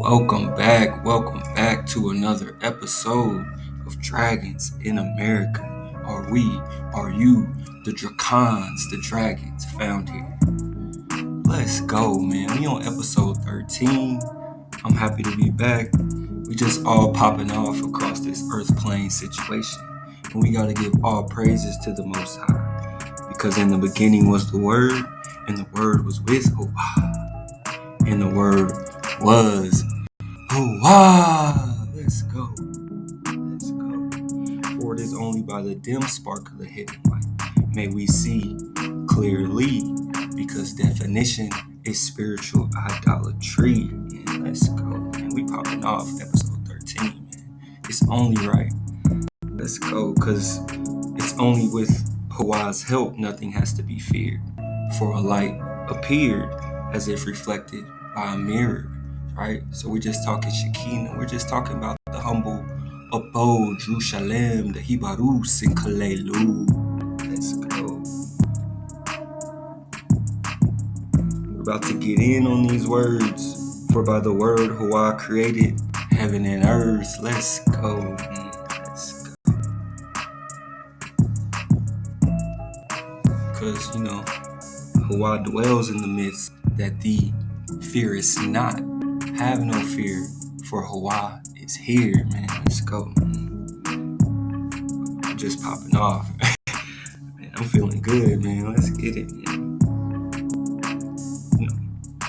Welcome back to another episode of Dragons in America. Are you, the Dracons, the dragons found here? Let's go, man. We on episode 13. I'm happy to be back. We just all popping off across this earth plane situation. And we gotta give all praises to the Most High. Because in the beginning was the Word, and the Word was with Hova. And the Word was Let's go. For it is only by the dim spark of the hidden light may we see clearly, because definition is spiritual idolatry. Man, let's go, man. We popping off episode 13, man. It's only right. Let's go, because it's only with Hawa's help nothing has to be feared. For a light appeared as if reflected by a mirror. Right? So we're just talking Shekinah. We're just talking about the humble abode, Jerusalem, the Hibarus, and Kalelu. Let's go. We're about to get in on these words. For by the word Hawa created heaven and earth. Let's go. Let's go. Because, Hawa dwells in the midst that thee fearest not. Have no fear, for Hawa is here, man. Let's go. I'm just popping off. Man, I'm feeling good, man. Let's get it, man.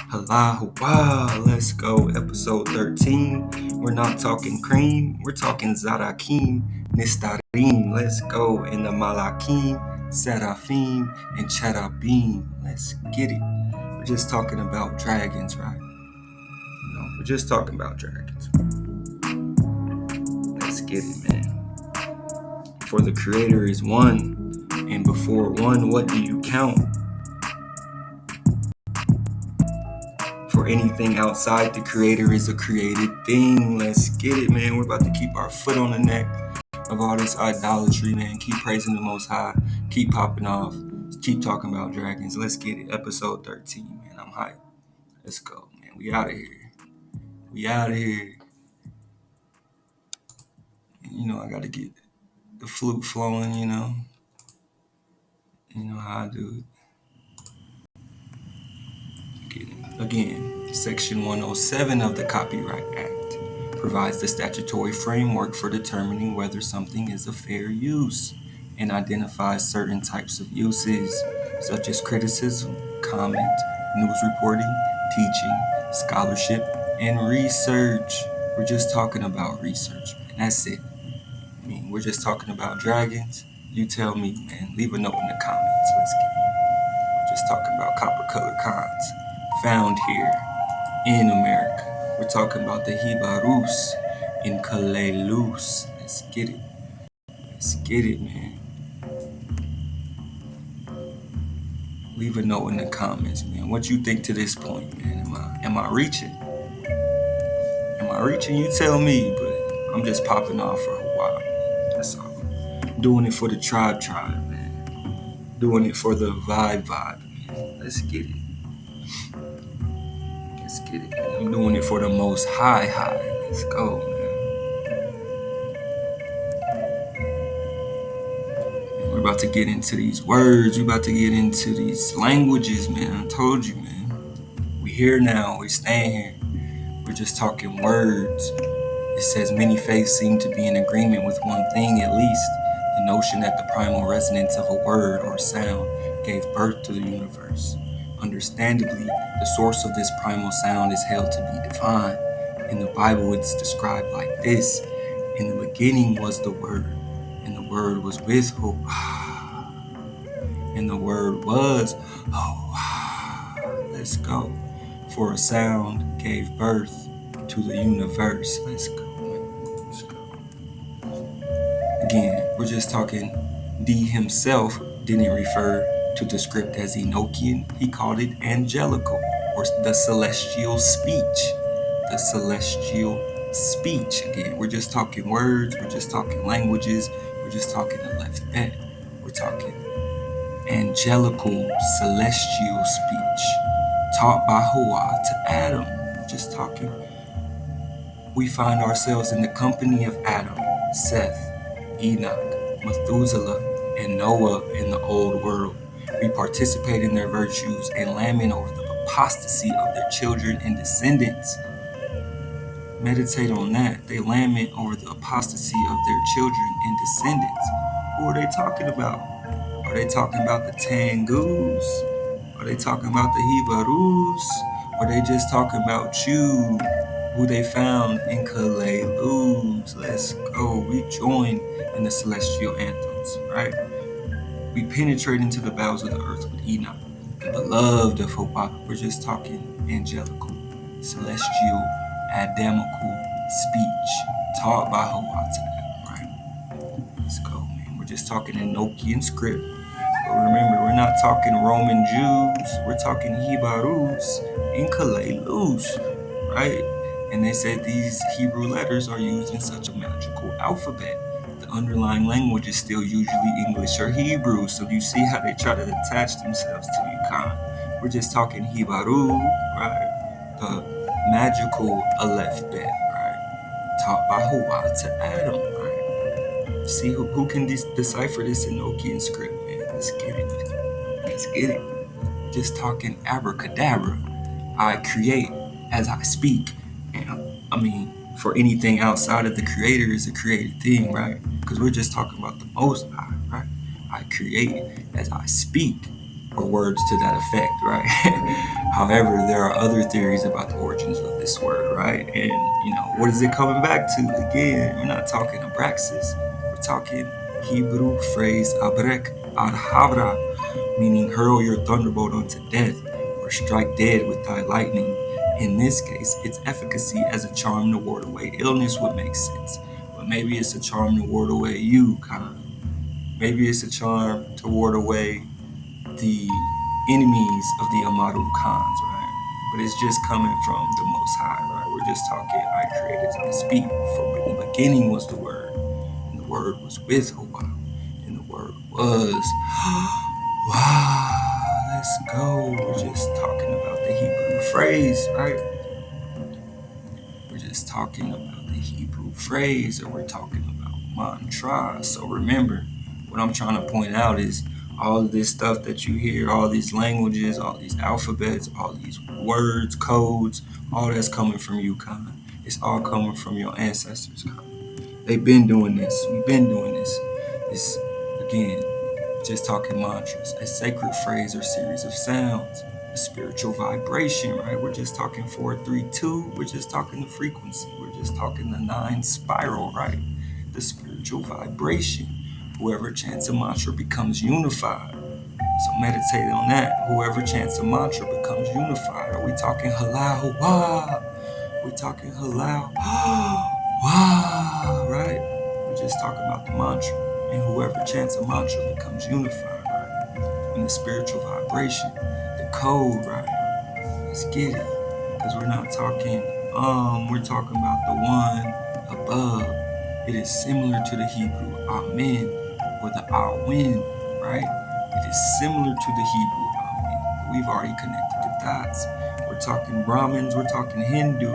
Hala Hawa, let's go. Episode 13. We're not talking cream, we're talking Zarakim, Nistarim. Let's go. In the Malakim, Seraphim, and Cherubim. Let's get it. We're just talking about dragons, right? We're just talking about dragons. Let's get it, man. For the Creator is one, and before one, what do you count? For anything outside the Creator is a created thing. Let's get it, man. We're about to keep our foot on the neck of all this idolatry, man. Keep praising the Most High. Keep popping off. Keep talking about dragons. Let's get it. Episode 13, man. I'm hyped. Let's go, man. We out of here. I gotta get the flute flowing, You know how I do it. Again, Section 107 of the Copyright Act provides the statutory framework for determining whether something is a fair use and identifies certain types of uses, such as criticism, comment, news reporting, teaching, scholarship, and research. We're just talking about research, man. That's it. We're just talking about dragons. You tell me, man. Leave a note in the comments. Let's get it. We're just talking about copper-colored cons found here in America. We're talking about the Hibarus in Kalelus. Let's get it. Let's get it, man. Leave a note in the comments, man. What you think to this point, man? Am I reaching? You tell me, but I'm just popping off for a while, man. That's all. Doing it for the tribe, man. Doing it for the vibe, man. Let's get it. Man. I'm doing it for the Most High. Let's go, man. We're about to get into these words. We're about to get into these languages, man. I told you, man. We're here now. We're staying here. We're just talking words. It says many faiths seem to be in agreement with one thing, at least. The notion that the primal resonance of a word or sound gave birth to the universe. Understandably, the source of this primal sound is held to be divine. In the Bible, it's described like this. In the beginning was the Word, and the Word was with Hawa. And the Word was Hawa. Let's go. For a sound gave birth to the universe. Let's go. Again, we're just talking. D himself didn't refer to the script as Enochian. He called it angelical, or the celestial speech. The celestial speech. Again, we're just talking words. We're just talking languages. We're just talking the left bet. We're talking angelical, celestial speech taught by Hawa to Adam. Just talking We find ourselves in the company of Adam, Seth, Enoch, Methuselah, and Noah in the old world. We participate in their virtues and lament over the apostasy of their children and descendants. Meditate on that. They lament over the apostasy of their children and descendants. Who are they talking about? Are they talking about the Tangus? Are they talking about the Hebrews? Are they just talking about you, who they found in Kaleilos? Let's go. We join in the celestial anthems, right? We penetrate into the bowels of the earth with Enoch, the beloved of Hawa. We're just talking angelical, celestial, Adamical speech taught by Hawa to them, right? Let's go, man. We're just talking Enochian script. But remember, we're not talking Roman Jews. We're talking Hebrews in Kaleilos, right? And they said these Hebrew letters are used in such a magical alphabet. The underlying language is still usually English or Hebrew. So you see how they try to attach themselves to you, Khan. We're just talking Hebrew, right? The magical alphabet, right? Taught by Hawa to Adam, right? See who can decipher this Enochian script, man. Let's get it. Let's get it. Just talking abracadabra. I create as I speak. And I mean, for anything outside of the creator is a created thing, right? Because we're just talking about the most high, right? I create as I speak, or words to that effect, right? However, there are other theories about the origins of this word, right? And what is it coming back to? Again, we're not talking Abraxas. We're talking Hebrew phrase abrek adhabra, meaning hurl your thunderbolt unto death, or strike dead with thy lightning. In this case, its efficacy as a charm to ward away illness would make sense. But maybe it's a charm to ward away you, Khan. Maybe it's a charm to ward away the enemies of the Amaru Khans, right? But it's just coming from the Most High, right? We're just talking, I created to speak. For in the beginning was the Word, and the Word was with Hawa, and the Word was. Wow, let's go. We're just talking about the Hebrew phrase, right? We're just talking about the Hebrew phrase, or we're talking about mantra. So remember, what I'm trying to point out is all of this stuff that you hear, all these languages, all these alphabets, all these words, codes, all that's coming from you, Khan. It's all coming from your ancestors, Khan. They've been doing this. We've been doing this. It's, again, just talking mantras, a sacred phrase or series of sounds, a spiritual vibration, right? We're just talking 432. We're just talking the frequency. We're just talking the 9 spiral, right? The spiritual vibration. Whoever chants a mantra becomes unified. So meditate on that. Whoever chants a mantra becomes unified. Are we talking halal? Wah? We're talking halal. Wah, right? We're just talking about the mantra. And whoever chants a mantra becomes unified, right? In the spiritual vibration, the code, right? Let's get it. Because we're not talking, we're talking about the one above. It is similar to the Hebrew Amen or the Awin, right? It is similar to the Hebrew Amen. We've already connected the dots. We're talking Brahmins, we're talking Hindu,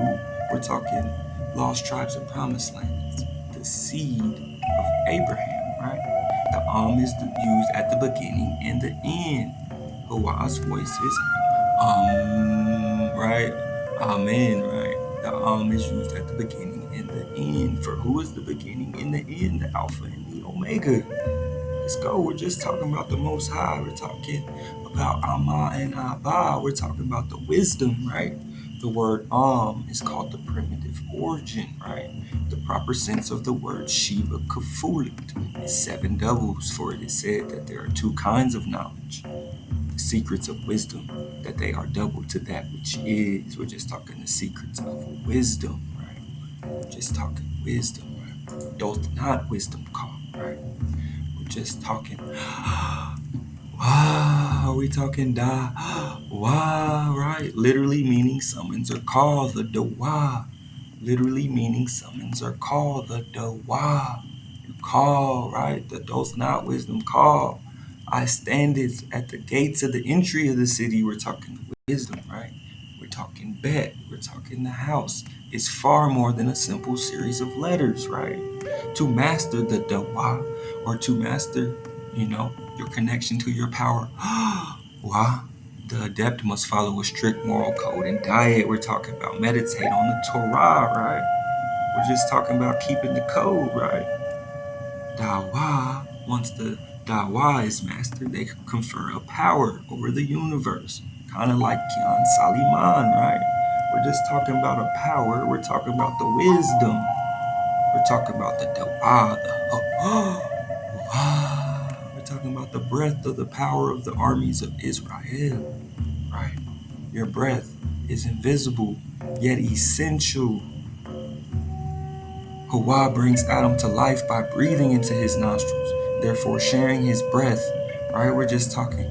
we're talking lost tribes of promised lands, the seed of Abraham, right? The is used at the beginning and the end. Hawa's voice is right? Amen, right? The is used at the beginning and the end. For who is the beginning and the end? The Alpha and the Omega. Let's go. We're just talking about the Most High. We're talking about Amma and Abba. We're talking about the wisdom, right? The word is called the primitive origin, right? The proper sense of the word Shiva Kafulit is 7 doubles, for it is said that there are 2 kinds of knowledge. The secrets of wisdom, that they are double to that which is. We're just talking the secrets of wisdom, right? We're just talking wisdom, right? Doth not wisdom call, right? We're just talking. Wow, are we talking da? Wow, right? Literally meaning summons or call, the dawa. Literally meaning summons or call, the dawa. You call, right? The doth not wisdom call. I stand at the gates of the entry of the city. We're talking wisdom, right? We're talking bet. We're talking the house. is far more than a simple series of letters, right? To master the Dawa, or to master, your connection to your power, Wa, the adept must follow a strict moral code and diet. We're talking about meditate on the Torah, right? We're just talking about keeping the code, right? Dawa, once the Dawa is mastered, they confer a power over the universe. Kind of like Kian Saliman, right? We're just talking about a power. We're talking about the wisdom. We're talking about the Dawa, we're talking about the breath of the power of the armies of Israel, right? Your breath is invisible, yet essential. Hawa brings Adam to life by breathing into his nostrils, therefore sharing his breath, right? We're just talking.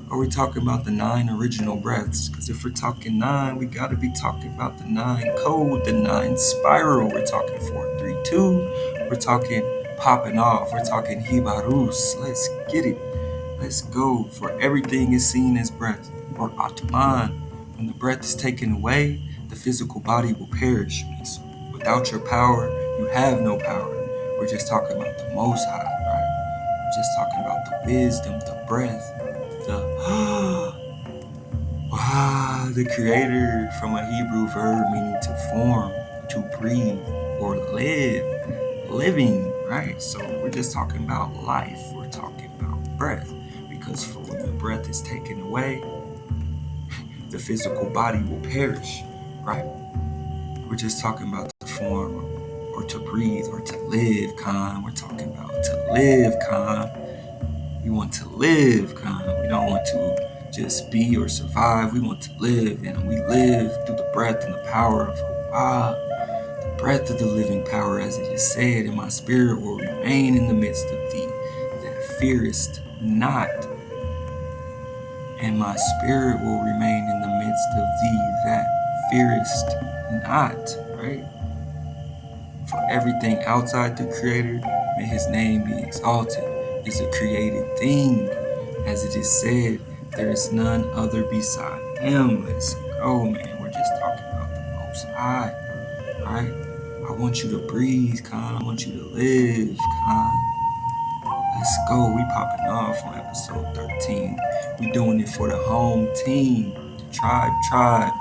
Are we talking about the 9 original breaths? Because if we're talking 9, we got to be talking about the 9 code, the 9 spiral. We're talking 4, 3, 2. We're talking popping off. We're talking hibarus. Let's get it. Let's go. For everything is seen as breath, or atman. When the breath is taken away, the physical body will perish. So without your power, you have no power. We're just talking about the Most High, right? We're just talking about the wisdom, the breath, the creator, from a Hebrew verb meaning to form, to breathe, or live, living, right? So we're just talking about life. We're talking about breath, because for when the breath is taken away, the physical body will perish, right? We're just talking about to form, or to breathe, or to live, Khan. We're talking about to live, Khan. We want to live, Khan. We don't want to just be or survive. We want to live, and we live through the breath and the power of Hawa, the breath of the living power, as it is said, and my spirit will remain in the midst of thee, that fearest not. And my spirit will remain in the midst of thee, that fearest not, right? For everything outside the Creator, may His name be exalted, is a created thing. As it is said, there is none other beside Him. Let's go, man. We're just talking about the Most High, right? I want you to breathe, Khan. I want you to live, Khan. Let's go. We popping off on episode 13. We doing it for the home team, the tribe.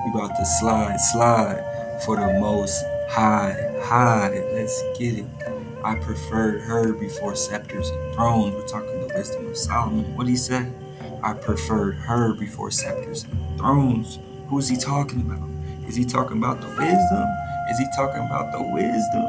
We about to slide for the Most High. Let's get it. I preferred her before scepters and thrones. We're talking the wisdom of Solomon. What he said? I preferred her before scepters and thrones. Who is he talking about? Is he talking about the wisdom? Is he talking about the wisdom?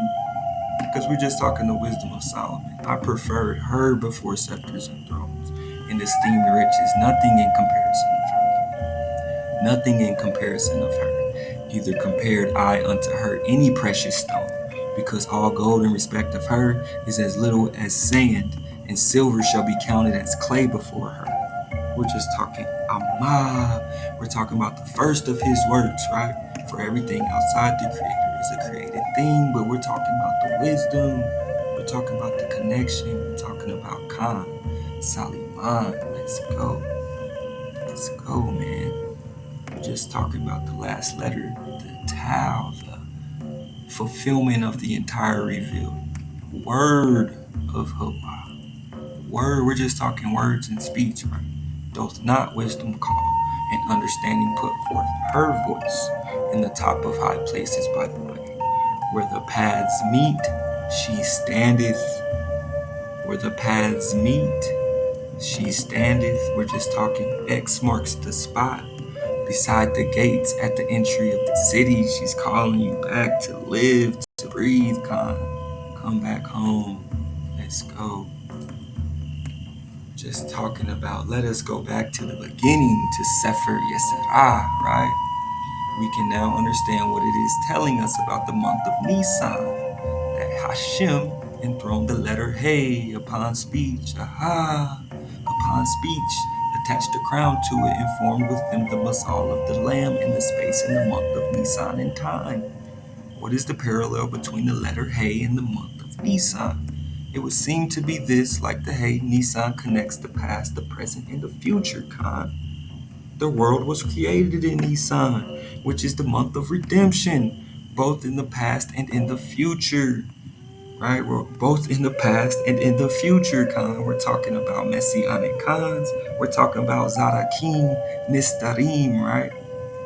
Because we're just talking the wisdom of Solomon. I preferred her before scepters and thrones, and esteemed riches, nothing in comparison of her. Nothing in comparison of her. Neither compared I unto her any precious stone, because all gold in respect of her is as little as sand, and silver shall be counted as clay before her. We're just talking Amma. We're talking about the first of his works, right? For everything outside the Creator is a created thing, but we're talking about the wisdom. We're talking about the connection. We're talking about Khan, Saliman. Let's go. Let's go, man. We're just talking about the last letter, the Tau, the fulfillment of the entire revealed word of Hawa. Word, we're just talking words and speech, right? Doth not wisdom call, and understanding put forth her voice in the top of high places by the way. Where the paths meet, she standeth. Where the paths meet, she standeth. We're just talking X marks the spot. Beside the gates at the entry of the city, she's calling you back to live, to breathe, come back home. Let's go. Just talking about, let us go back to the beginning, to Sefer Yeserah, right? We can now understand what it is telling us about the month of Nisan, that Hashem enthroned the letter Hey upon speech, upon speech, attached a crown to it, and formed with them the masal of the lamb in the space in the month of Nisan in time. What is the parallel between the letter Hey and the month of Nisan? It would seem to be this: like the Hey, Nisan connects the past, the present, and the future, Khan. The world was created in Nisan, which is the month of redemption, both in the past and in the future. Right? We're both in the past and in the future, Khan. We're talking about Messianic Khans. We're talking about Zarakim, Nistarim, right?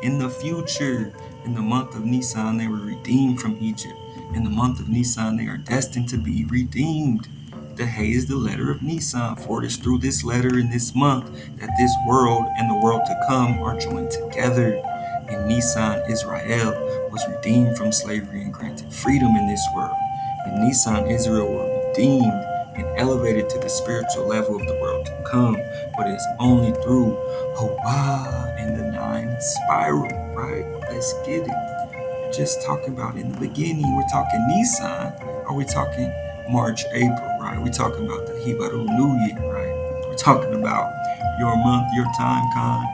In the future, in the month of Nisan, they were redeemed from Egypt. In the month of Nisan, they are destined to be redeemed. The Hay is the letter of Nisan, for it is through this letter in this month that this world and the world to come are joined together. In Nisan, Israel was redeemed from slavery and granted freedom in this world. In Nisan, Israel were redeemed and elevated to the spiritual level of the world to come, but it's only through Hawa and the 9 spiral, right? Let's get it. We're just talking about in the beginning, we're talking Nisan, or we talking March, April, right? We're talking about the Hebrew New Year, right? We're talking about your month, your time, Khan.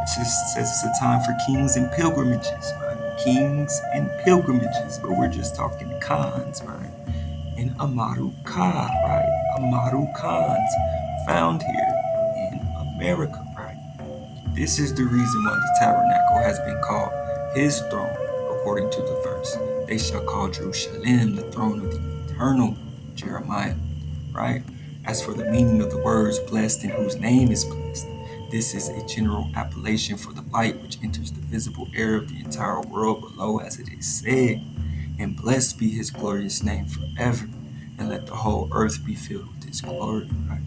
It's a time for kings and pilgrimages, right? Kings and pilgrimages, but we're just talking Khans, right? And Amaru Kha, right? Amaru Khans found here in America, right? This is the reason why the tabernacle has been called his throne, according to the verse. They shall call Jerusalem the throne of the eternal, Jeremiah, right? As for the meaning of the words, blessed and whose name is blessed, this is a general appellation for the light which enters the visible air of the entire world below, as it is said, and blessed be his glorious name forever, and let the whole earth be filled with his glory, right?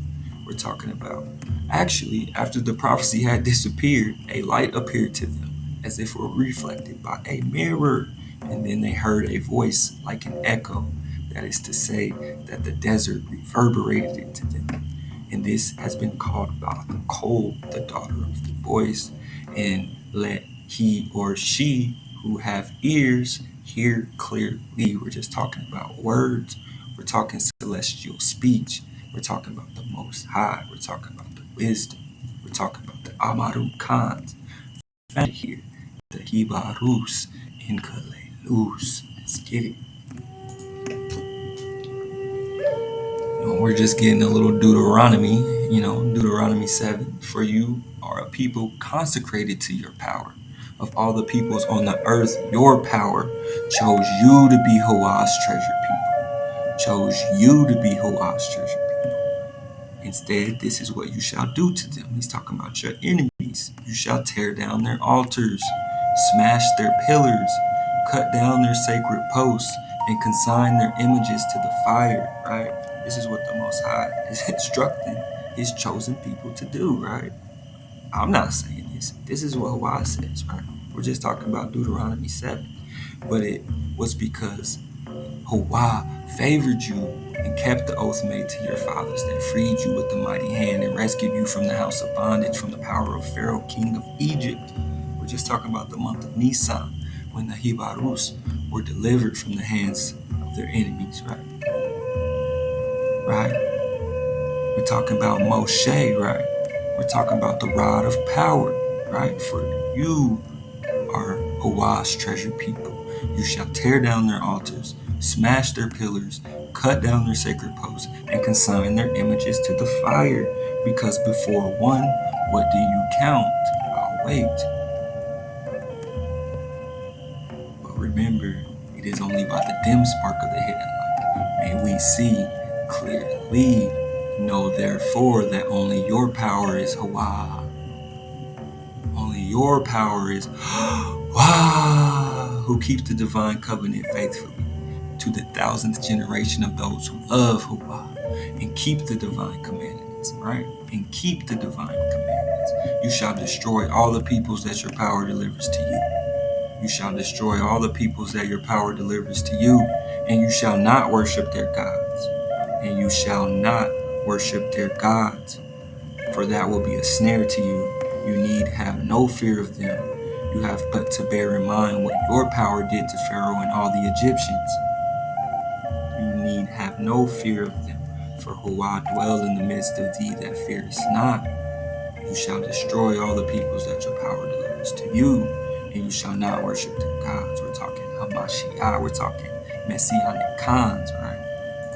We're talking about, actually, after the prophecy had disappeared, a light appeared to them, as if it were reflected by a mirror, and then they heard a voice like an echo, that is to say, that the desert reverberated into them. And this has been called by the cold, the daughter of the voice, and let he or she who have ears hear clearly. We're just talking about words. We're talking celestial speech. We're talking about the Most High. We're talking about the wisdom. We're talking about the Amaru Khans. Found here, the Hibarus in Kalelus. Let's get it. We're just getting a little Deuteronomy, Deuteronomy 7. For you are a people consecrated to your power. Of all the peoples on the earth, your power chose you to be Hawa's treasured people. Chose you to be Hawa's treasured people. Instead, this is what you shall do to them. He's talking about your enemies. You shall tear down their altars, smash their pillars, cut down their sacred posts, and consign their images to the fire, right? This is what the Most High is instructing his chosen people to do, right? I'm not saying this. This is what Hawa says, right? We're just talking about Deuteronomy 7. But it was because Hawa favored you and kept the oath made to your fathers that freed you with the mighty hand and rescued you from the house of bondage, from the power of Pharaoh, king of Egypt. We're just talking about the month of Nisan, when the Hibarus were delivered from the hands of their enemies, right? Right? We're talking about Moshe, right? We're talking about the rod of power, right? For you are Hawa's treasured people. You shall tear down their altars, smash their pillars, cut down their sacred posts, and consign their images to the fire. Because before one, what do you count? I'll wait. But remember, it is only by the dim spark of the hidden light may we see clearly. Know therefore that only your power is Hawa. Only your power is Hawa, who keeps the divine covenant faithfully to the 1000th generation of those who love Hawa and keep the divine commandments, right? And keep the divine commandments. You shall destroy all the peoples that your power delivers to you. You shall destroy all the peoples that your power delivers to you, and you shall not worship their gods. And you shall not worship their gods, for that will be a snare to you. You need have no fear of them. You have but to bear in mind what your power did to Pharaoh and all the Egyptians. You need have no fear of them, for Hawa dwell in the midst of thee that fearest not. You shall destroy all the peoples that your power delivers to you, and you shall not worship their gods. We're talking Hamashiach, we're talking Messianic Khans, right?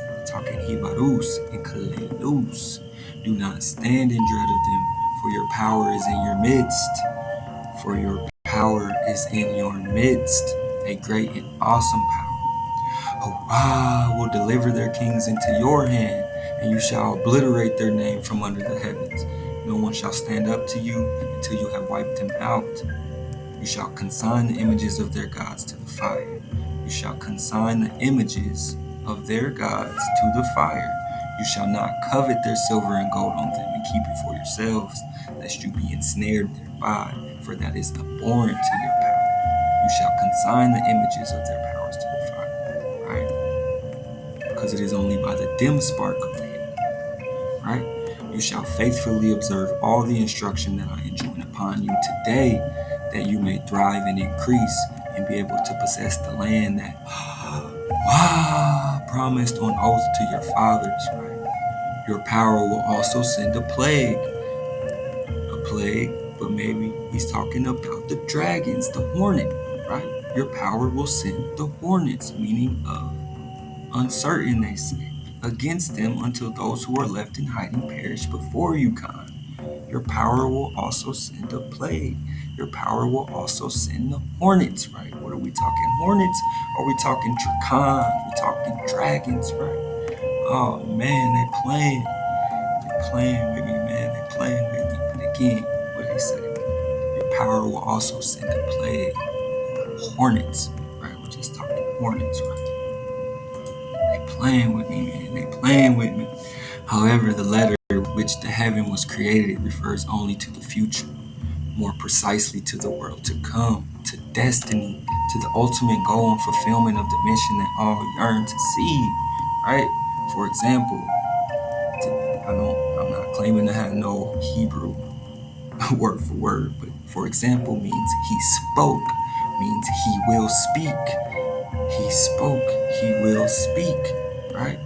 We're talking Hibarus and Kalelus. Do not stand in dread of them, for your power is in your midst. For your power is in your midst, a great and awesome power. Hurrah will deliver their kings into your hand, and you shall obliterate their name from under the heavens. No one shall stand up to you until you have wiped them out. You shall consign the images of their gods to the fire. You shall consign the images of their gods to the fire. You shall not covet their silver and gold on them and keep it for yourselves, lest you be ensnared thereby, for that is abhorrent to your power. You shall consign the images of their powers to the fire, right? Because it is only by the dim spark of the head, right? You shall faithfully observe all the instruction that I enjoin upon you today, that you may thrive and increase and be able to possess the land that promised on oath to your fathers, right? Your power will also send a plague, but maybe he's talking about the dragons, the hornet, right? Your power will send the hornets, meaning of uncertain, they say, against them until those who are left in hiding perish before you, Khan. Your power will also send a plague. Your power will also send the hornets, right? What are we talking? Hornets? Are we talking dracons? We talking dragons, right? Oh man, they playing. They playing with me, man. They playing with me. But again, what they say? Your power will also send a plague. Hornets, right? We're just talking hornets, right? They playing with me, man. They playing with me. However, the letter which the heaven was created refers only to the future, more precisely to the world to come, to destiny, to the ultimate goal and fulfillment of the mission that all yearn to see, right? For example, I'm not claiming to have no Hebrew word for word, but for example means he spoke, means he will speak. He spoke, he will speak, right?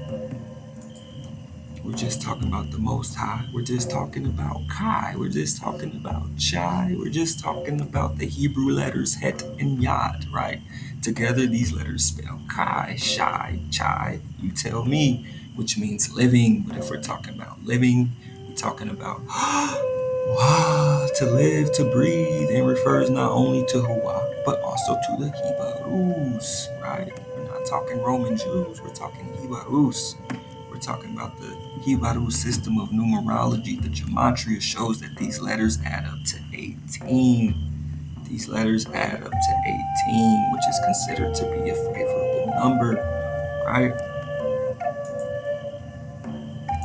We're just talking about the Most High. We're just talking about Kai. We're just talking about Chai. We're just talking about the Hebrew letters Het and Yod, right? Together, these letters spell Kai, Shai, Chai. You tell me, which means living. But if we're talking about living, we're talking about to live, to breathe, and refers not only to Hua, but also to the Hebrews, right? We're not talking Roman Jews. We're talking Hebrews. We're talking about the Hebrew system of numerology. The gematria shows that these letters add up to 18. These letters add up to 18, which is considered to be a favorable number, right?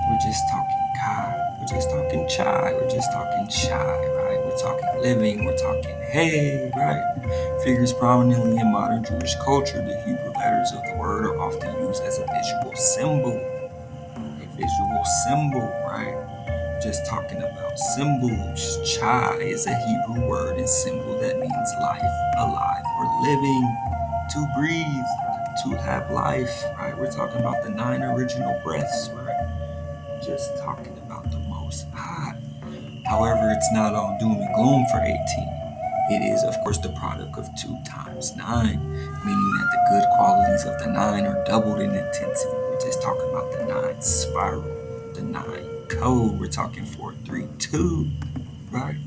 We're just talking Kai. We're just talking Chai. We're just talking Shai, right? We're talking living. We're talking hey, right? Figures prominently in modern Jewish culture. The Hebrew letters of the word are often used as a visual symbol. Visual symbol, right? Just talking about symbols. Chai is a Hebrew word and symbol that means life, alive, or living, to breathe, to have life, right? We're talking about the 9 original breaths, right? Just talking about the Most High. However, it's not all doom and gloom for 18. It is, of course, the product of 2 times 9, meaning that the good qualities of the 9 are doubled in intensity. We're just talking about the 9 spiral, the 9 code. We're talking 432, right?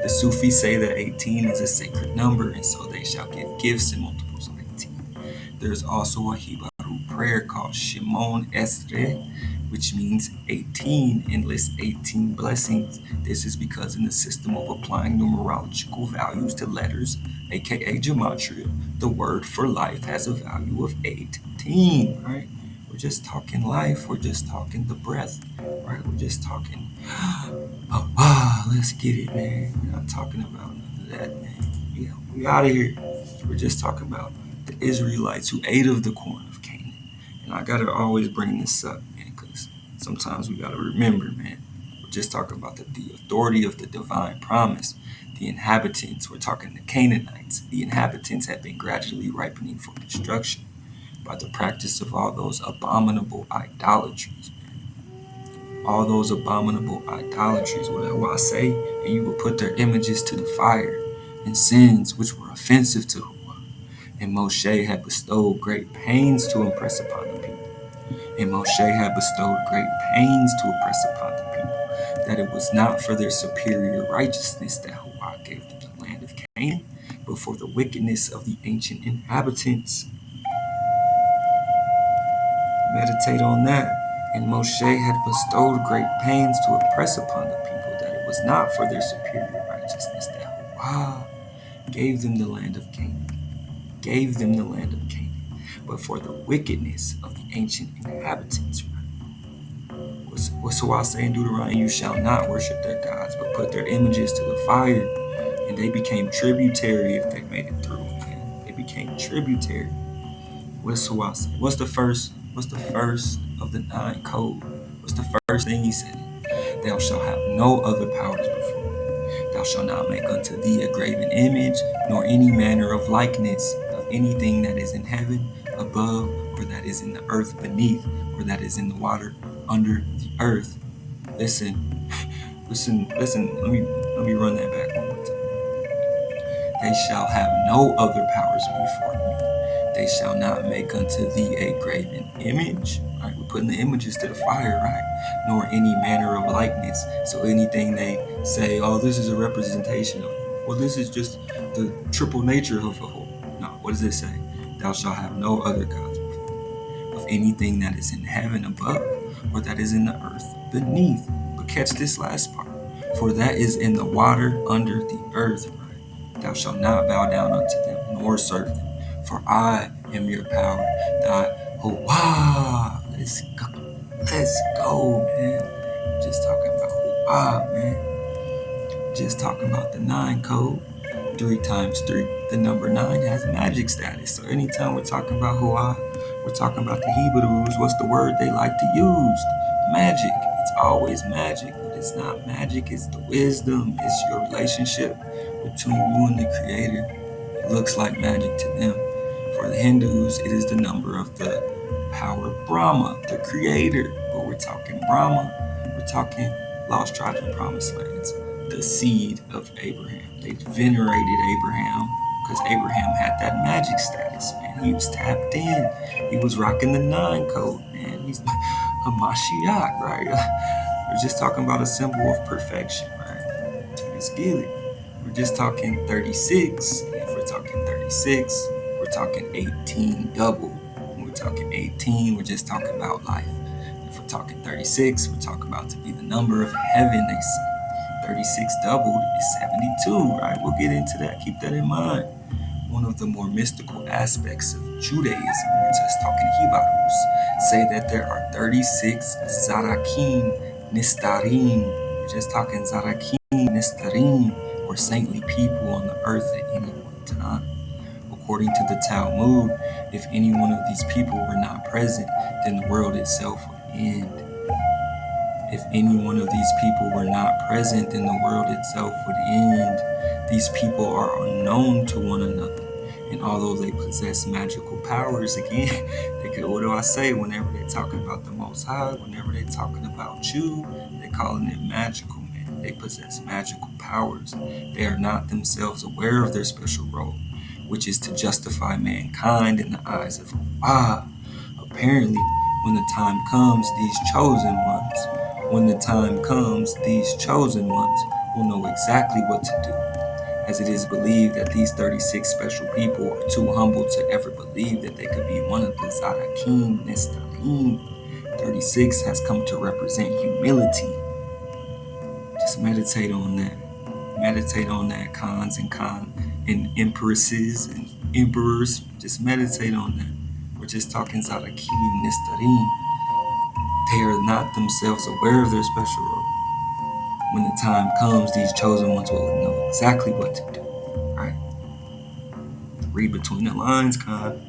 The Sufis say that 18 is a sacred number, and so they shall give gifts in multiples of 18. There's also a Hebrew prayer called Shimon Esrei, which means 18 and lists 18 blessings. This is because in the system of applying numerological values to letters, aka gematria, the word for life has a value of 18, right? We're just talking life. We're just talking the breath, right? We're just talking, let's get it, man. We're not talking about none of that, man. Yeah, we out of here. We're just talking about the Israelites who ate of the corn of Canaan. And I gotta always bring this up, man, because sometimes we gotta remember, man. We're just talking about the authority of the divine promise. The inhabitants, we're talking the Canaanites. The inhabitants have been gradually ripening for destruction by the practice of all those abominable idolatries, man. All those abominable idolatries, what I say, and you will put their images to the fire, and sins which were offensive to Hua. And Moshe had bestowed great pains to impress upon the people. And Moshe had bestowed great pains to impress upon the people that it was not for their superior righteousness that Hua gave them the land of Canaan. Canaan, but for the wickedness of the ancient inhabitants. Meditate on that. And Moshe had bestowed great pains to oppress upon the people, that it was not for their superior righteousness that Yahweh gave them the land of Canaan, but for the wickedness of the ancient inhabitants. What's why I say in Deuteronomy, you shall not worship their gods, but put their images to the fire. And they became tributary if they made it through, man. They became tributary. What's say? What's the first of the 9 code? What's the first thing he said? Thou shalt have no other powers before me. Thou shalt not make unto thee a graven image, nor any manner of likeness of anything that is in heaven above, or that is in the earth beneath, or that is in the water under the earth. Listen. Let me run that back one more time. They shall have no other powers before me. They shall not make unto thee a graven image. Right, we're putting the images to the fire, right? Nor any manner of likeness. So anything they say, oh, this is a representation of, well, this is just the triple nature of a whole. No, what does it say? Thou shalt have no other gods before me, of anything that is in heaven above, or that is in the earth beneath. But catch this last part. For that is in the water under the earth, right? Thou shalt not bow down unto them, nor serve them. For I am your power. Thy Hua. Let's go, man. Just talking about Hua, man. Just talking about the 9 code. 3 times 3. The number 9 has magic status. So anytime we're talking about Hua, we're talking about the Hebrews. What's the word they like to use? Magic. It's always magic, but it's not magic. It's the wisdom. It's your relationship between you and the Creator. It looks like magic to them. For the Hindus, it is the number of the power of Brahma, the Creator. But we're talking Brahma. We're talking lost tribes and promised lands, the seed of Abraham. They venerated Abraham because Abraham had that magic status, man. He was tapped in. He was rocking the 9 code, man. He's a Mashiach, right? We're just talking about a symbol of perfection, right? Let's get it. We're just talking 36. If we're talking 36, we're talking 18 double. When we're talking 18, we're just talking about life. If we're talking 36, we're talking about to be the number of heaven, they say. 36 doubled is 72, right? We'll get into that. Keep that in mind. One of the more mystical aspects of Judaism, we're just talking Hebrews, say that there are 36 Zarakim Nistarim. We're just talking Zarakim Nistarim, or saintly people on the earth at any one time. According to the Talmud, if any one of these people were not present, then the world itself would end. If any one of these people were not present, then the world itself would end. These people are unknown to one another. And although they possess magical powers, again, what do I say whenever they're talking about the Most High, whenever they're talking about you, they're calling it magical, man. They possess magical powers. They are not themselves aware of their special role, which is to justify mankind in the eyes of Allah. Apparently, when the time comes, these chosen ones will know exactly what to do, as it is believed that these 36 special people are too humble to ever believe that they could be one of the Zarakim Nestarim. 36 has come to represent humility. Just meditate on that. Meditate on that, khans and empresses and emperors. Just meditate on that. We're just talking Zarakim Nestarim. They are not themselves aware of their special role. When the time comes, these chosen ones will know exactly what to do, right? Read between the lines, Khan.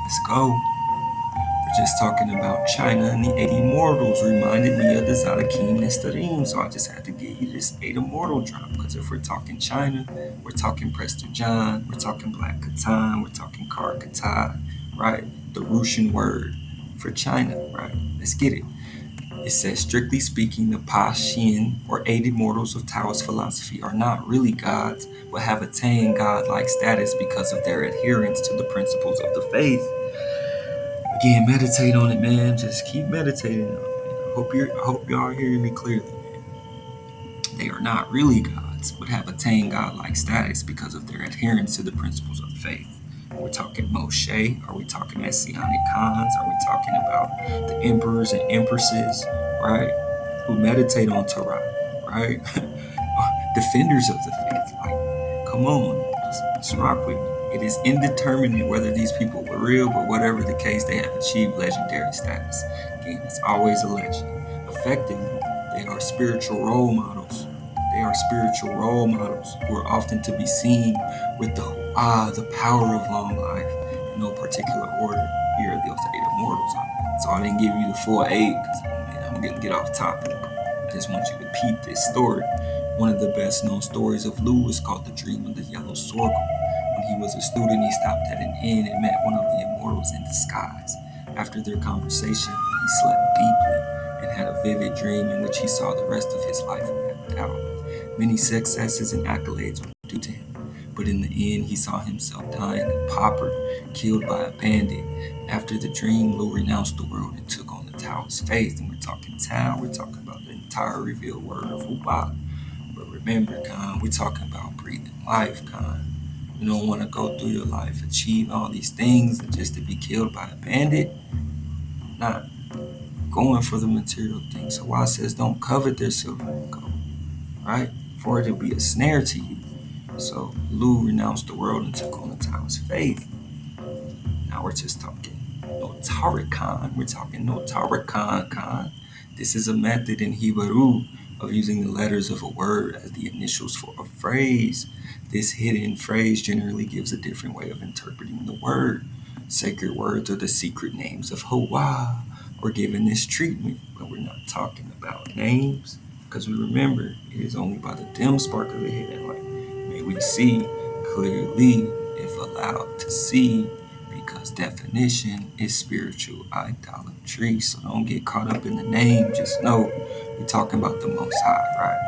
Let's go. We're just talking about China, and the 8 immortals reminded me of the Zarakim Nestarim, so I just had to give you this 8 immortal drop, because if we're talking China, we're talking Prester John, we're talking Black Catan, we're talking Kar Kata, right? The Russian word for China, right? Let's get it. It says, strictly speaking, the Pa-Shin, or 8 immortals of Taoist philosophy, are not really gods, but have attained god-like status because of their adherence to the principles of the faith. Again, meditate on it, man. Just keep meditating on it. I hope y'all are hearing me clearly, man. They are not really gods, would have attained godlike status because of their adherence to the principles of faith. We're talking Moshe. Are we talking Messianic Khans? Are we talking about the emperors and empresses, right? Who meditate on Torah, right? Defenders of the faith. Like, come on, let's rock with me. It is indeterminate whether these people were real, but whatever the case, they have achieved legendary status. Again, it's always a legend. Effectively, they are spiritual role models. They are spiritual role models who are often to be seen with the power of long life in no particular order. Here are those 8 immortals. So I didn't give you the full 8 because I'm going to get off topic. I just want you to peep this story. One of the best known stories of Lou is called The Dream of the Yellow Sorghum. When he was a student, he stopped at an inn and met one of the immortals in disguise. After their conversation, he slept deeply and had a vivid dream in which he saw the rest of his life mapped out. Many successes and accolades were due to him, but in the end, he saw himself dying a pauper, killed by a bandit. After the dream, Lou renounced the world and took on the Taoist faith. And we're talking Tao, we're talking about the entire revealed word of Wu-Ba. But remember, Khan, we're talking about breathing life, Khan. You don't want to go through your life, achieve all these things, just to be killed by a bandit. Not going for the material things. So why it says don't covet their silver and gold, right? For it to be a snare to you. So Lu renounced the world and took on the Taoist faith. Now we're just talking Notarikan. We're talking Notarikan, Khan. This is a method in Hebrew of using the letters of a word as the initials for a phrase. This hidden phrase generally gives a different way of interpreting the word. Sacred words are the secret names of Hawa, or given this treatment, but we're not talking about names, because we remember it is only by the dim spark of the hidden light may we see clearly, if allowed to see, because definition is spiritual idolatry. So don't get caught up in the name. Just know we're talking about the Most High, right?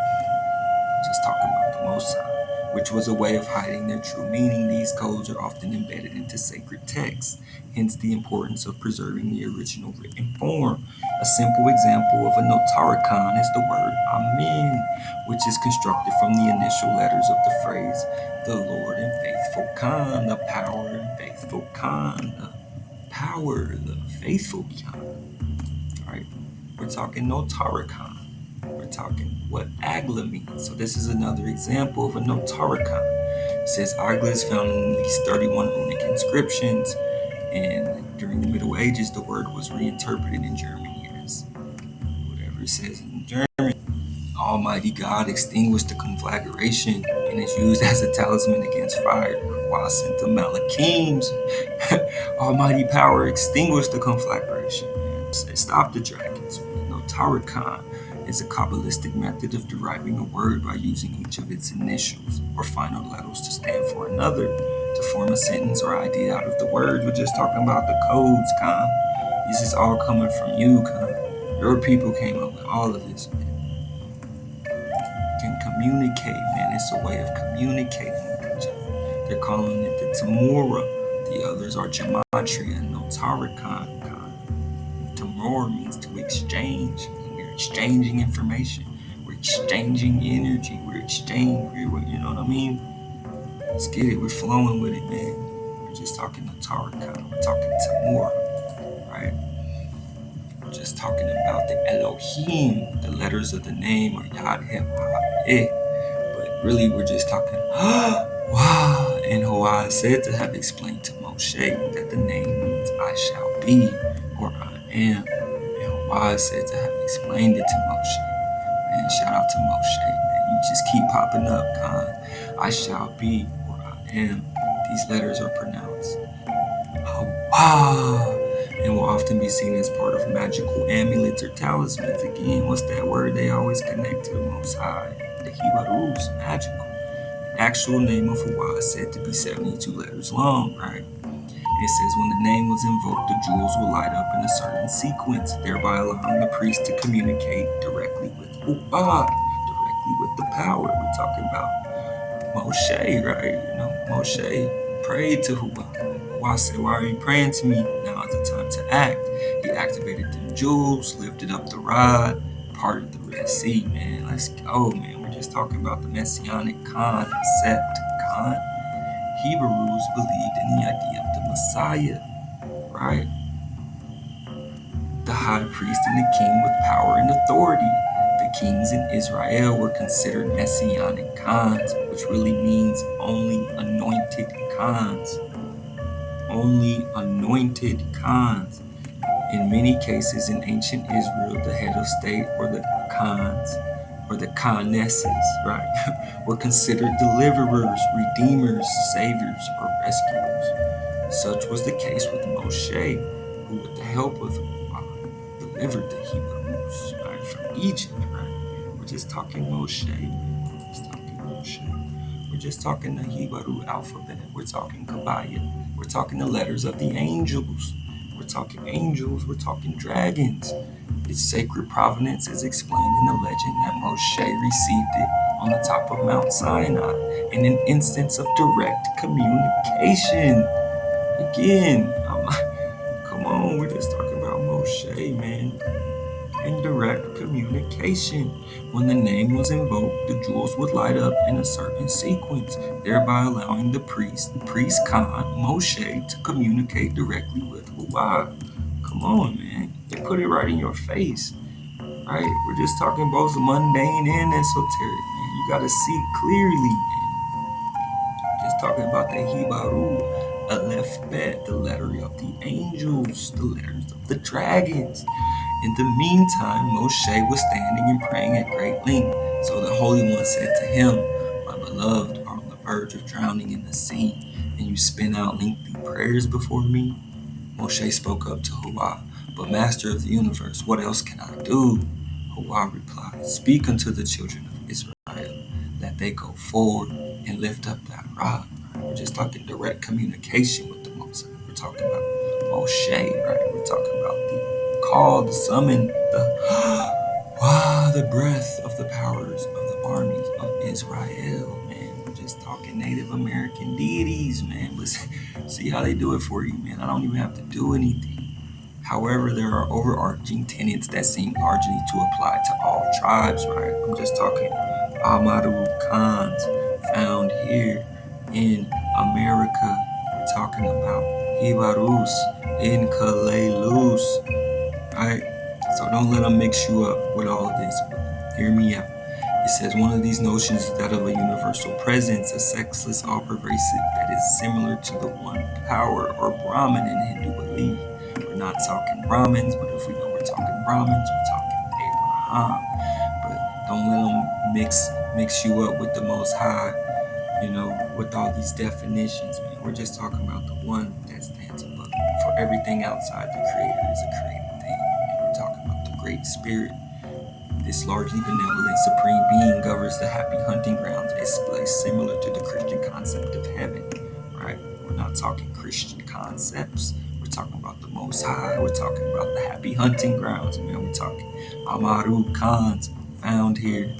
Just talking about the Most High, which was a way of hiding their true meaning. These codes are often embedded into sacred texts, hence the importance of preserving the original written form. A simple example of a notarikan is the word Amen, which is constructed from the initial letters of the phrase, the Lord and faithful Khan, the power and faithful Khan, the power, the faithful Khan. All right, we're talking notarikan. We're talking what Agla means. So this is another example of a notarikan. It says Agla is found in these 31 runic inscriptions, and during the Middle Ages, the word was reinterpreted in Germany as whatever it says in German. Almighty God extinguished the conflagration and is used as a talisman against fire. While sent the Malachims, Almighty power extinguished the conflagration. It stopped the dragons. Notarikan is a Kabbalistic method of deriving a word by using each of its initials or final letters to stand for another, to form a sentence or idea out of the words. We're just talking about the codes, Khan. This is all coming from you, Khan. Your people came up with all of this, man. Can communicate, man. It's a way of communicating with each other. They're calling it the Tamura. The others are Gematria and Notarikan. Tamura means to exchange. We're exchanging information. We're exchanging energy. We're exchanging, you know what I mean? Let's get it. We're flowing with it, man. We're just talking Notarikan. We're talking Tamura, right? We're just talking about the Elohim, the letters of the name, or Yad Hem Ha-Eh. But really, we're just talking Wah. And Hawa is said to have explained to Moshe that the name means I shall be, or I am. And Hawa is said to have explained it to Moshe. Man, shout out to Moshe, man. You just keep popping up, Khan. I shall be, or I am. These letters are pronounced Hawa, and will often be seen as part of magical amulets or talismans. Again, what's that word they always connect to the Most High? The Hebrews, magical. The actual name of Hawa is said to be 72 letters long, right? It says when the name was invoked, the jewels will light up in a certain sequence, thereby allowing the priest to communicate directly with Hawa, directly with the power. We're talking about Moshe, right? You know, Moshe prayed to Hawa. Hawa said, why are you praying to me? Now is the time to act. He activated the jewels, lifted up the rod, parted the Red Sea, man. Let's go, man. We're We're just talking about the messianic concept. Hebrews believed in the idea of the Messiah, right? The high priest and the king with power and authority. The kings in Israel were considered messianic khans, which really means only anointed khans. Only anointed khans. In many cases in ancient Israel, the head of state or the khans or the khanesses, right, were considered deliverers, redeemers, saviors, or rescuers. Such was the case with Moshe, who with the help of delivered the Hebrews, right, from Egypt, right? We're just talking Moshe. We're just talking Moshe. We're just talking the Hebrew alphabet. We're talking Kabbalah. We're talking the letters of the angels. We're talking angels. We're talking dragons. Its sacred provenance is explained in the legend that Moshe received it on the top of Mount Sinai in an instance of direct communication. Again, come on, we're just talking about Moshe, man. Indirect communication. When the name was invoked, the jewels would light up in a certain sequence, thereby allowing the priest Khan, Moshe, to communicate directly with Huwa. Come on, man. They put it right in your face, right? We're just talking both mundane and esoteric, man. You gotta see clearly, man. Just talking about the Hebrew alphabet, the letter of the angels, the letters of the dragons. In the meantime, Moshe was standing and praying at great length. So the Holy One said to him, "My beloved are on the verge of drowning in the sea, and you spin out lengthy prayers before me?" Moshe spoke up to Huwa, "But Master of the universe, what else can I do?" Huwa replied, "Speak unto the children of Israel, that they go forward and lift up that rod." We're just talking direct communication with the Moses. We're talking about Moshe, right? We're talking about the call, the summon, the breath of the powers of the armies of Israel, man. We're just talking Native American deities, man. But see how they do it for you, man. I don't even have to do anything. However, there are overarching tenets that seem largely to apply to all tribes, right? I'm just talking Amaru Khans found here in America. We're talking about Hibarus in Kalelus, right? So don't let them mix you up with all of this. Hear me out. It says one of these notions is that of a universal presence, a sexless, all-pervasive, that is similar to the one power or Brahman in Hindu belief. We're not talking Brahmins, but if we know we're talking Brahmins, we're talking Abraham. But don't let them mix you up with the Most High, with all these definitions, man. We're just talking about the one that stands above. For everything outside the Creator is a created thing. And we're talking about the Great Spirit. This largely benevolent supreme being governs the happy hunting grounds, a place similar to the Christian concept of heaven, right? We're not talking Christian concepts. We're talking about the Most High. We're talking about the happy hunting grounds, man. We're talking Amaru Khans found here.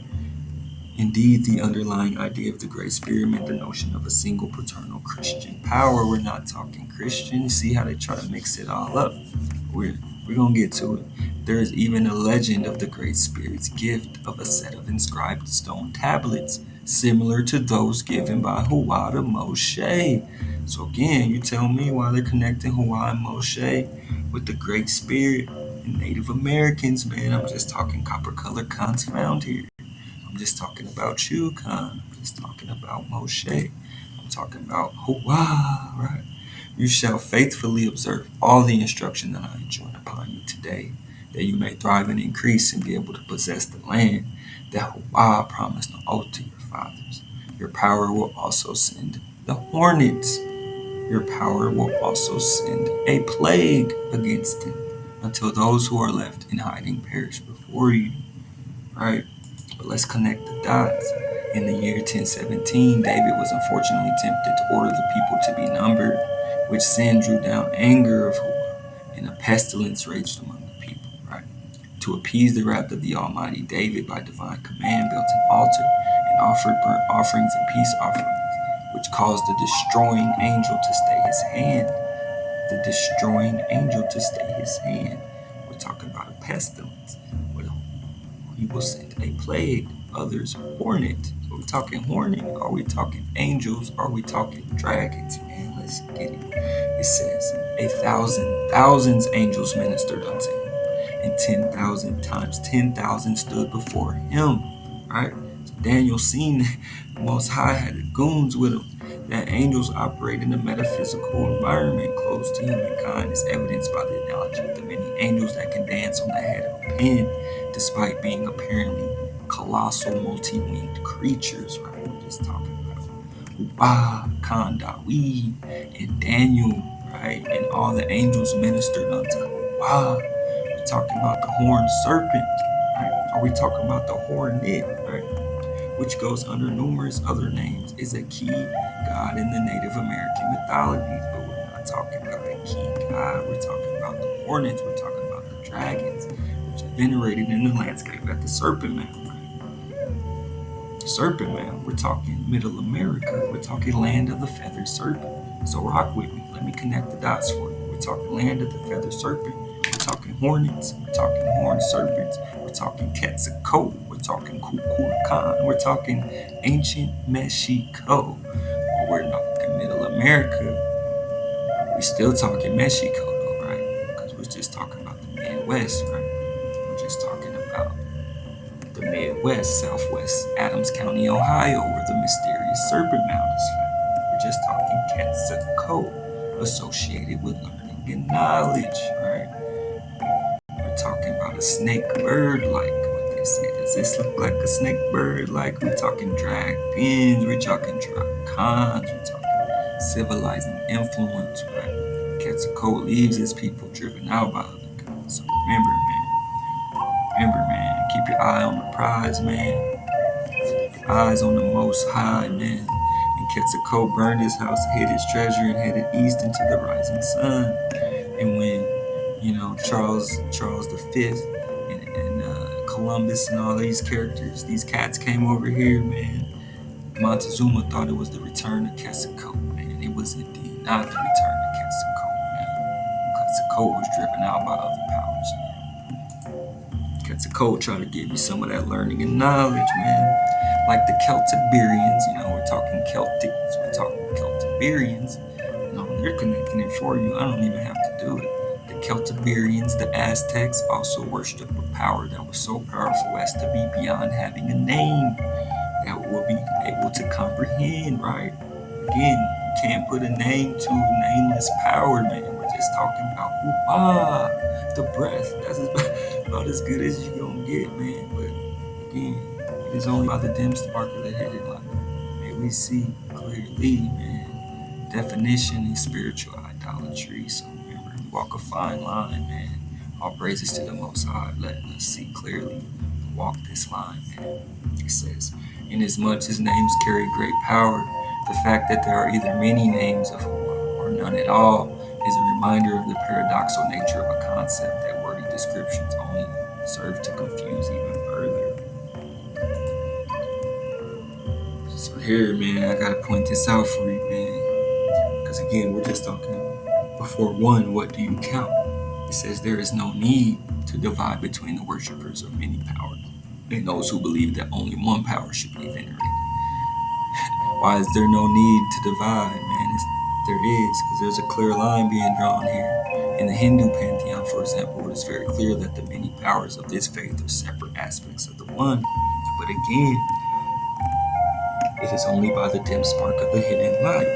Indeed, the underlying idea of the Great Spirit meant the notion of a single paternal Christian power. We're not talking Christian. See how they try to mix it all up? We're going to get to it. There is even a legend of the Great Spirit's gift of a set of inscribed stone tablets, similar to those given by Huwa to Moshe. So again, you tell me why they're connecting Huwa and Moshe with the Great Spirit and Native Americans, man. I'm just talking copper-colored Khans found here. I'm just talking about you, Khan. I'm just talking about Moshe. I'm talking about Huwa, right? You shall faithfully observe all the instruction that I enjoin upon you today, that you may thrive and increase and be able to possess the land that Huwa promised on oath to your fathers. Your power will also send the hornets. Your power will also send a plague against them until those who are left in hiding perish before you, right? But let's connect the dots. In the year 1017, David was unfortunately tempted to order the people to be numbered, which sin drew down anger of Huwa, and a pestilence raged among the people, right? To appease the wrath of the Almighty, David, by divine command, built an altar and offered burnt offerings and peace offerings, which caused the destroying angel to stay his hand. The destroying angel to stay his hand. We're talking about a pestilence. He will send a plague. others hornet. Are we talking hornet? Are we talking angels? Are we talking dragons? Man, let's get it. It says, 1,000 angels ministered unto him, and 10,000 times 10,000 stood before him. Right? So Daniel seen that the Most High had the goons with him. That angels operate in a metaphysical environment close to humankind is evidenced by the analogy of the many angels that can dance on the head of a pin, despite being apparently colossal multi-winged creatures. Right? We're just talking about Kandawi and Daniel, right? And all the angels ministered unto Wa. We're talking about the horned serpent, right? Are we talking about the hornet, right? Which goes under numerous other names, is a key god in the Native American mythologies, but we're not talking about a key god. We're talking about the hornets. We're talking about the dragons, which are venerated in the landscape at the Serpent Mound. Serpent Mound, we're talking Middle America. We're talking land of the feathered serpent. So rock with me. Let me connect the dots for you. We're talking land of the feathered serpent. We're talking hornets. We're talking horned serpents. We're talking Quetzalcoatl. We're talking Kukulkan. We're talking ancient Mexico. But we're not talking Middle America. We're still talking Mexico though, right? Because we're just talking about the Midwest, right? We're just talking about the Midwest, Southwest Adams County, Ohio, where the mysterious Serpent Mound is found. We're just talking Quetzalcoatl, associated with learning and knowledge, right? We're talking about a snake bird-like, what they say. Does this look like a snake bird-like? We're talking drag pins, we're talking dracons, we're talking civilizing influence, right? Quetzalcoatl leaves his people driven out by other gods. So remember, man, keep your eye on the prize, man. Keep your eyes on the Most High, man. And Quetzalcoatl burned his house, hid his treasure, and headed east into the rising sun. And when, Charles V and Columbus and all these characters, these cats came over here, man, Montezuma thought it was the return of Quetzalcoatl, man. It was indeed not the return of Quetzalcoatl, man. Quetzalcoatl was driven out by other powers, man. Quetzalcoatl tried to give you some of that learning and knowledge, man. Like the Celtiberians, we're talking Celtics, we're talking Celtiberians. They're connecting it for you. I don't even have to do it. The Celtiberians, the Aztecs, also worshipped a power that was so powerful as to be beyond having a name that will be able to comprehend, right? Again, you can't put a name to nameless power, man. We're just talking about the breath. That's about as good as you're gonna get, man. But again, it is only by the dim spark of the hidden light may we see clearly, man. Definition is spiritual idolatry. So remember, we walk a fine line, man. All praises to the Most High, letting us see clearly, walk this line, man. It says, inasmuch as names carry great power, the fact that there are either many names of Allah or none at all is a reminder of the paradoxical nature of a concept that wordy descriptions only serve to confuse even further. So here, man, I gotta point this out for you, man. Because again, we're just talking before one, what do you count? It says there is no need to divide between the worshippers of many powers and those who believe that only one power should be venerated. Why is there no need to divide, man? There is, because there's a clear line being drawn here. In the Hindu pantheon, for example, it is very clear that the many powers of this faith are separate aspects of the one. But again, it is only by the dim spark of the hidden light.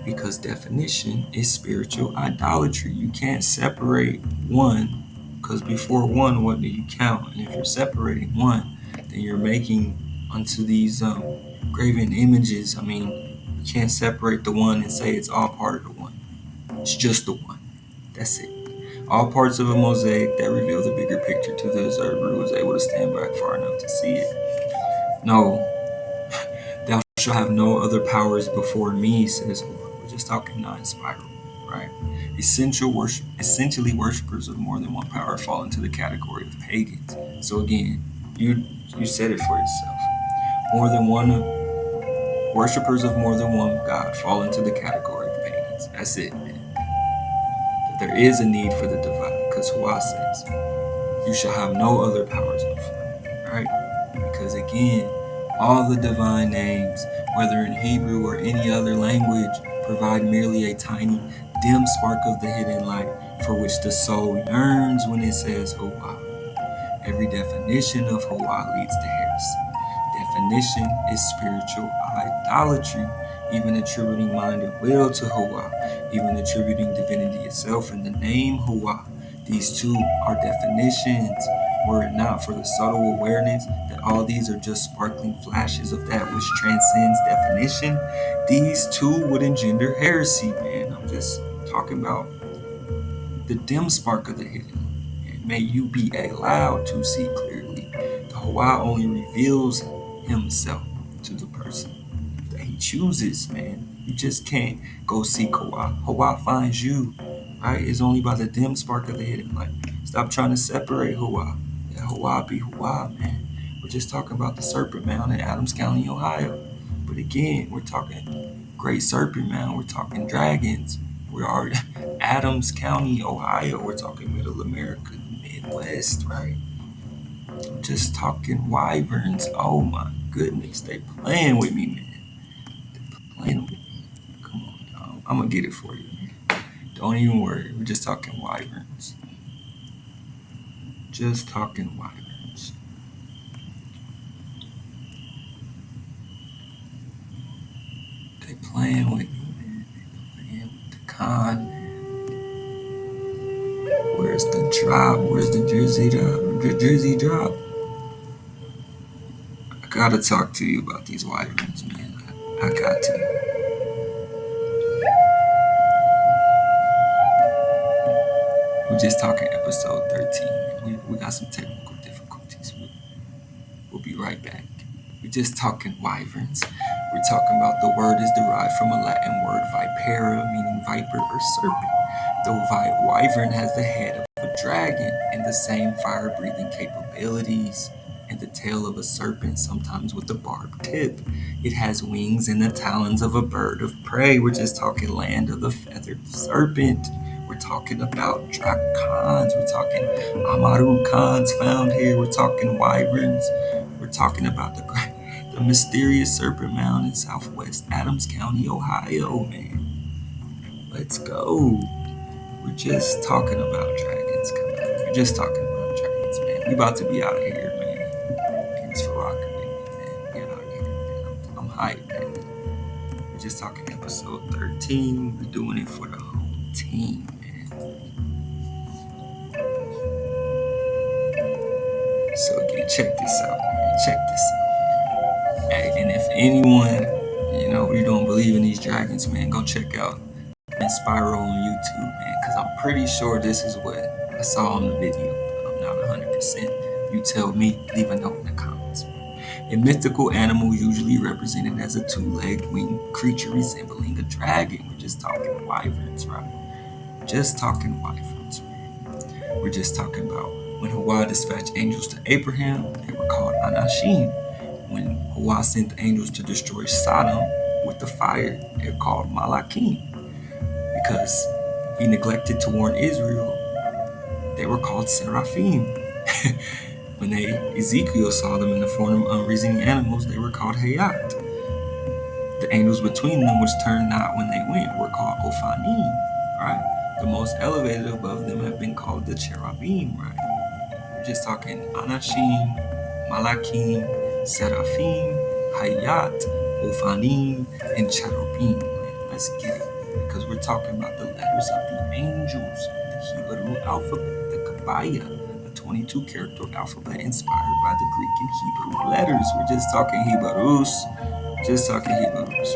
Because definition is spiritual idolatry. You can't separate one, because before one, what do you count? And if you're separating one, then you're making unto these graven images. I mean, you can't separate the one and say it's all part of the one. It's just the one. That's it. All parts of a mosaic that reveal the bigger picture to the observer who is able to stand back far enough to see it. No, thou shalt have no other powers before me, says Allah. We're just talking non-spiral, right? Essentially, worshippers of more than one power fall into the category of pagans. So again, you said it for yourself. More than one worshippers of more than one God fall into the category of pagans. That's it, man. But there is a need for the divide, because Hua says, you shall have no other powers before me, right? Because again, all the divine names, whether in Hebrew or any other language, provide merely a tiny, dim spark of the hidden light for which the soul yearns when it says Hawah. Every definition of Hawah leads to heresy. Definition is spiritual idolatry, even attributing mind and will to Hawah, even attributing divinity itself in the name Hawah. These two are definitions. Were it not for the subtle awareness that all these are just sparkling flashes of that which transcends definition, these two would engender heresy, man. I'm just talking about the dim spark of the hidden. And may you be allowed to see clearly. The Hawah only reveals himself to the person that he chooses, man. You just can't go seek Hawah. Hawah finds you, right? It's only by the dim spark of the hidden light. Stop trying to separate Hawah. Let Hawah be Hawah, man. We're just talking about the Serpent Mound in Adams County, Ohio. But again, we're talking Great Serpent Mound. We're talking dragons. We are Adams County, Ohio. We're talking Middle America, Midwest, right? I'm just talking wyverns. Oh my goodness, they playing with me, man. Playing with me. Come on, y'all. I'm gonna get it for you, man. Don't even worry. We're just talking wyverns. Just talking wyverns. They playing with me, man. They playing with the con, man. Where's the drop? Where's the Jersey drop? The Jersey drop. I gotta talk to you about these wyverns, man. I got to. We're just talking episode 13. We got some technical difficulties. We'll be right back. We're just talking wyverns. We're talking about the word is derived from a Latin word vipera, meaning viper or serpent. The wyvern has the head of a dragon and the same fire-breathing capabilities and the tail of a serpent, sometimes with a barbed tip. It has wings and the talons of a bird of prey. We're just talking land of the feathered serpent. We're talking about dracons. We're talking Amaru Khans found here. We're talking wyverns. We're talking about the mysterious Serpent Mound in southwest Adams County, Ohio, man. Let's go. We're just talking about dragons. Come on. We're just talking about dragons, man. We about to be out of here, man. Thanks for rocking with me, man. Get out of here, man. I'm hyped, man. We're just talking episode 13. We're doing it for the whole team, man. So again, check this out, man. Check this out. Hey, and if anyone, you don't believe in these dragons, man, go check out Spiral on YouTube, man, because I'm pretty sure this is what I saw on the video. I'm not 100%. You tell me, leave a note in the comments. A mythical animal usually represented as a two-legged winged creature resembling a dragon. We're just talking wyverns, right? Just talking wyverns, man. We're just talking about when Hawah dispatched angels to Abraham, they were called Anashim. When Hawah sent the angels to destroy Sodom with the fire, they're called Malakim. Because he neglected to warn Israel, they were called Seraphim. When Ezekiel saw them in the form of unreasoning animals, they were called Hayat. The angels between them, which turned not when they went, were called Ophanim, right? The most elevated above them have been called the Cherubim, right? We're just talking Anashim, Malakim, Seraphim, Hayat, Ophanim, and Cherubim. Let's get it. Because we're talking about the letters of the angels, the Hebrew alphabet, the Kabbalah, a 22-character alphabet inspired by the Greek and Hebrew letters. We're just talking Hebrews. Just talking Hebrews.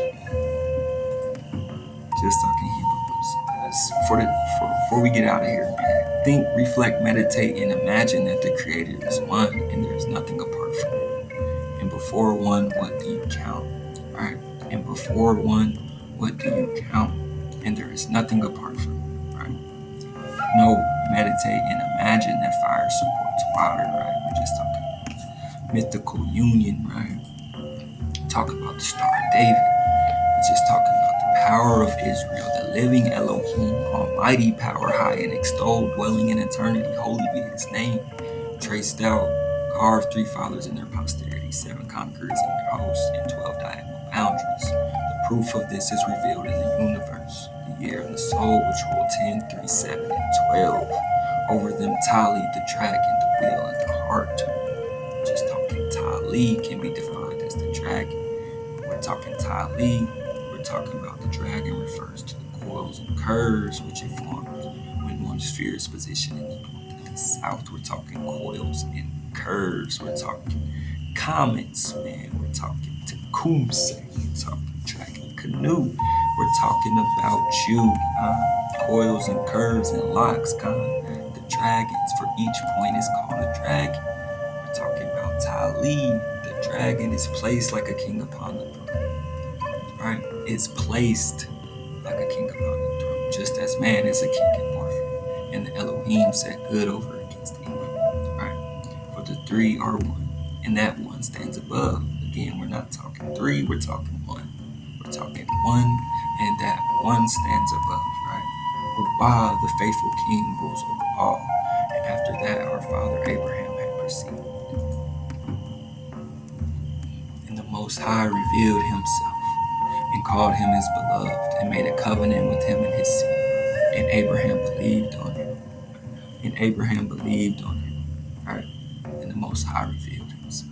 Just talking Hebrews. Before we get out of here, man, think, reflect, meditate, and imagine that the Creator is one and there is nothing apart from Him. And before one, what do you count? Right? And before one, what do you count? And there is nothing apart from it, right? Know, meditate, and imagine that fire supports water, right? We're just talking mythical union, right? Talk about the Star of David. We're just talking about the power of Israel, the living Elohim, almighty power, high and extolled, dwelling in eternity, holy be his name, traced out, carved three fathers in their posterity. 7 conquerors in their hosts, and 12 diagonal boundaries. The proof of this is revealed in the universe, the year and the soul, which rule 10, 3, 7, and 12. Over them Tali, the dragon, the wheel, and the heart. Just talking Tali can be defined as the dragon. We're talking Tali. We're talking about the dragon refers to the coils and curves which it forms when one sphere is positioned in the north and the south. We're talking coils and curves. We're talking comets, man. We're talking Tecumseh. We're talking dragon canoe. We're talking about you, coils and curves and locks, the dragons. For each point is called a dragon. We're talking about Tali. The dragon is placed like a king upon the throne. Right? It's placed like a king upon the throne, just as man is a king in warfare. And the Elohim set good over against evil. Right? For the three are one, and that one stands above. Again, we're not talking three, we're talking one. We're talking one, and that one stands above, right? Wow, the faithful king rules over all. And after that, our father Abraham had proceeded. And the Most High revealed himself and called him his beloved and made a covenant with him and his seed. And Abraham believed on him. And Abraham believed on him, right? And the Most High revealed himself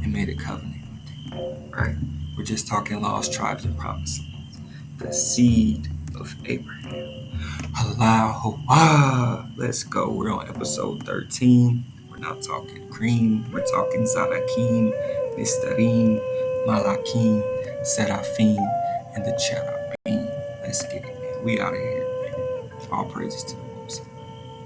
and made a covenant with him, right? We're just talking lost tribes and promises. The seed of Abraham. Allahu Akbar. Let's go. We're on episode 13. We're not talking cream. We're talking Zadakim, Nistarim, Malakim, Seraphim, and the Cherubim. Let's get it, man. We out of here, man. All praises to